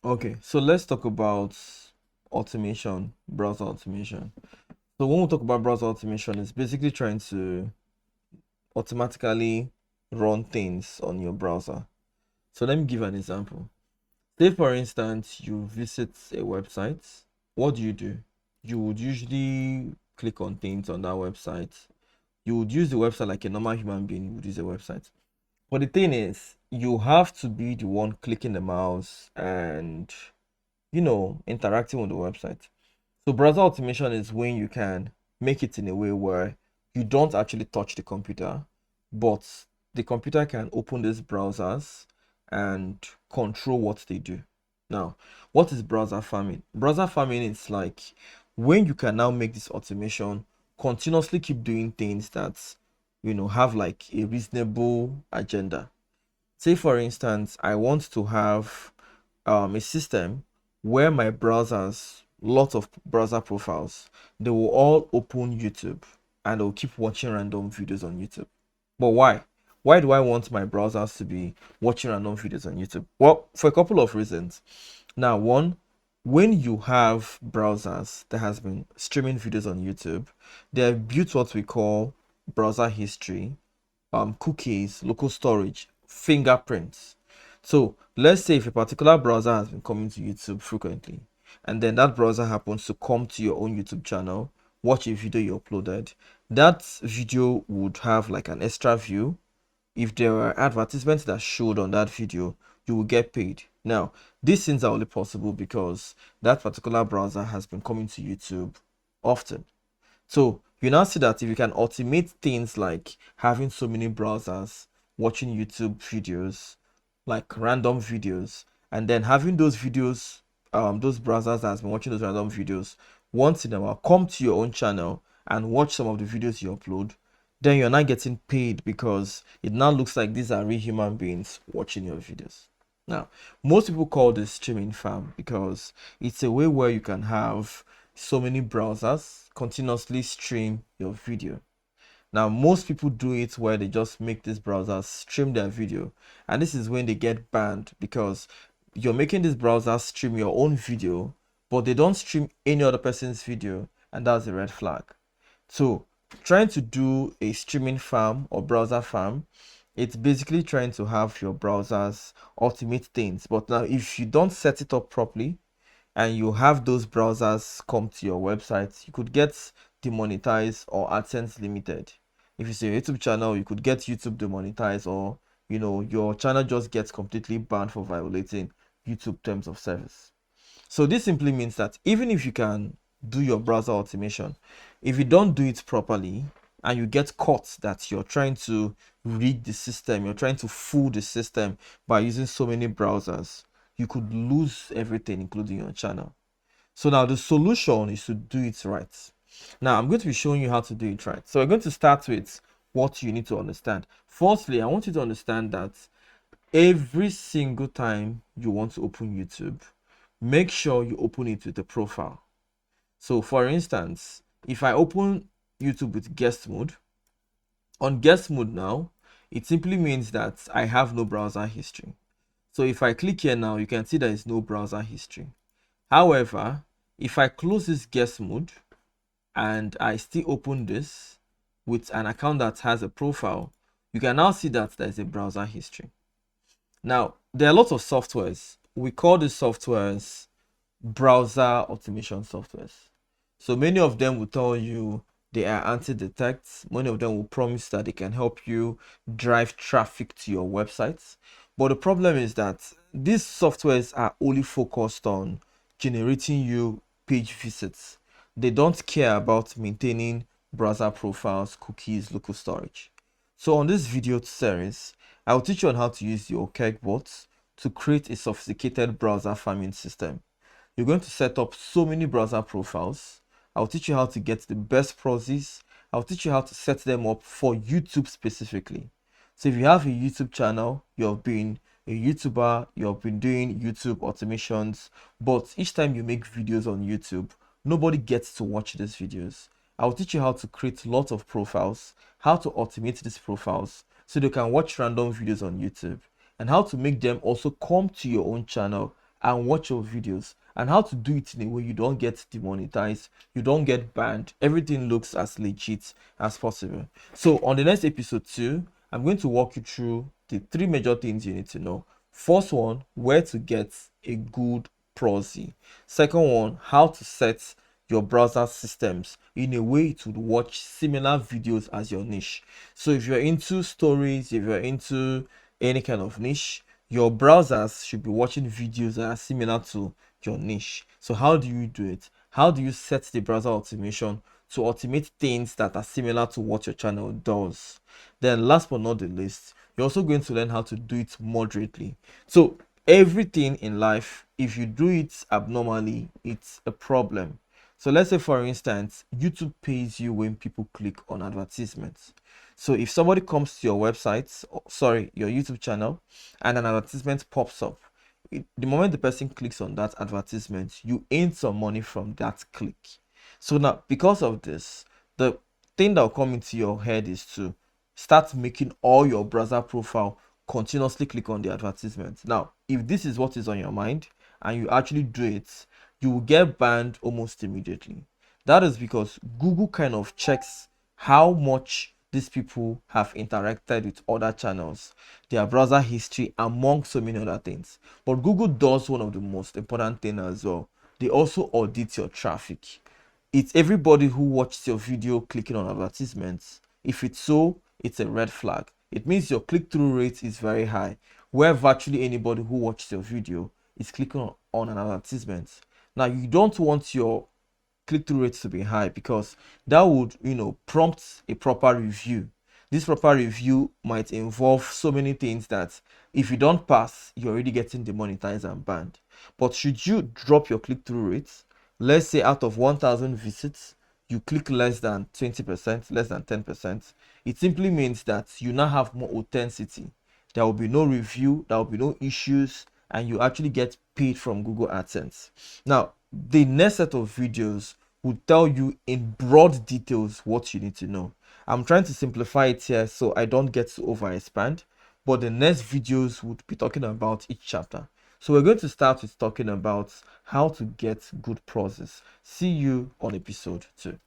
Okay, so let's talk about automation, browser automation. So when we talk about browser automation, it's basically trying to automatically run things on your browser. So let me give an example. Say for instance, you visit a website. What do? You would usually click on things on that website. You would use the website like a normal human being would use a website. But the thing is, you have to be the one clicking the mouse and interacting with the website. So browser automation is when you can make it in a way where you don't actually touch the computer, but the computer can open these browsers and control what they do. Now, what is browser farming? Browser farming is like when you can now make this automation continuously keep doing things that have like a reasonable agenda. Say for instance, I want to have a system where my browsers, lots of browser profiles, they will all open YouTube and they'll keep watching random videos on YouTube. But why? Why do I want my browsers to be watching random videos on YouTube? Well, for a couple of reasons. Now, one, when you have browsers that has been streaming videos on YouTube, they have built what we call browser history, cookies, local storage, fingerprints. So let's say if a particular browser has been coming to YouTube frequently, and then that browser happens to come to your own YouTube channel, watch a video you uploaded, that video would have like an extra view. If there were advertisements that showed on that video, you will get paid. Now, these things are only possible because that particular browser has been coming to YouTube often. So you now see that if you can automate things like having so many browsers watching YouTube videos, like random videos, and then having those videos, those browsers that has been watching those random videos once in a while come to your own channel and watch some of the videos you upload, then you're not getting paid because it now looks like these are real human beings watching your videos. Now, most people call this streaming farm because it's a way where you can have so many browsers continuously stream your video. Now, most people do it where they just make these browsers stream their video, and this is when they get banned because you're making this browser stream your own video, but they don't stream any other person's video, and that's a red flag. So, trying to do a streaming farm or browser farm, it's basically trying to have your browsers automate things. But now, if you don't set it up properly, and you have those browsers come to your website, you could get demonetized or AdSense limited. If it's a YouTube channel, you could get YouTube demonetized, or your channel just gets completely banned for violating YouTube terms of service. So this simply means that even if you can do your browser automation, if you don't do it properly and you get caught that you're trying to rig the system, you're trying to fool the system by using so many browsers, you could lose everything, including your channel. So now the solution is to do it right. Now I'm going to be showing you how to do it right. So we're going to start with what you need to understand. Firstly, I want you to understand that every single time you want to open YouTube, make sure you open it with a profile. So for instance, if I open YouTube with guest mode, on guest mode now, it simply means that I have no browser history. So if I click here now, you can see there is no browser history. However, if I close this guest mode and I still open this with an account that has a profile, you can now see that there is a browser history. Now, there are lots of softwares. We call these softwares browser automation softwares. So many of them will tell you they are anti-detect. Many of them will promise that they can help you drive traffic to your websites. But the problem is that these softwares are only focused on generating you page visits. They don't care about maintaining browser profiles, cookies, local storage. So on this video series, I'll teach you on how to use your Keg bots to create a sophisticated browser farming system. You're going to set up so many browser profiles. I'll teach you how to get the best proxies. I'll teach you how to set them up for YouTube specifically. So if you have a YouTube channel, you've been a YouTuber, you've been doing YouTube automations, but each time you make videos on YouTube, nobody gets to watch these videos. I'll teach you how to create lots of profiles, how to automate these profiles so they can watch random videos on YouTube, and how to make them also come to your own channel and watch your videos, and how to do it in a way you don't get demonetized, you don't get banned, everything looks as legit as possible. So on the next episode 2, I'm going to walk you through the 3 major things you need to know. First one, where to get a good proxy. Second one, how to set your browser systems in a way to watch similar videos as your niche. So if you're into stories, if you're into any kind of niche, your browsers should be watching videos that are similar to your niche. So how do you do it? How do you set the browser automation to automate things that are similar to what your channel does? Then last but not the least, you're also going to learn how to do it moderately. So everything in life, if you do it abnormally, it's a problem. So let's say, for instance, YouTube pays you when people click on advertisements. So if somebody comes to your website, sorry, your YouTube channel, and an advertisement pops up, the moment the person clicks on that advertisement, you earn some money from that click. So now, because of this, the thing that will come into your head is to start making all your browser profile continuously click on the advertisement. Now, if this is what is on your mind and you actually do it, you will get banned almost immediately. That is because Google kind of checks how much these people have interacted with other channels, their browser history, among so many other things. But Google does one of the most important things as well. They also audit your traffic. It's everybody who watches your video clicking on advertisements. If it's so, it's a red flag. It means your click-through rate is very high, where virtually anybody who watches your video is clicking on an advertisement. Now, you don't want your click-through rates to be high, because that would, prompt a proper review. This proper review might involve so many things that if you don't pass, you're already getting demonetized and banned. But should you drop your click-through rates, let's say out of 1,000 visits, you click less than 20%, less than 10%, it simply means that you now have more authenticity. There will be no review, there will be no issues, and you actually get paid from Google AdSense. Now, the next set of videos will tell you in broad details what you need to know. I'm trying to simplify it here so I don't get to over expand, but the next videos would be talking about each chapter. So we're going to start with talking about how to get good process. See you on episode 2.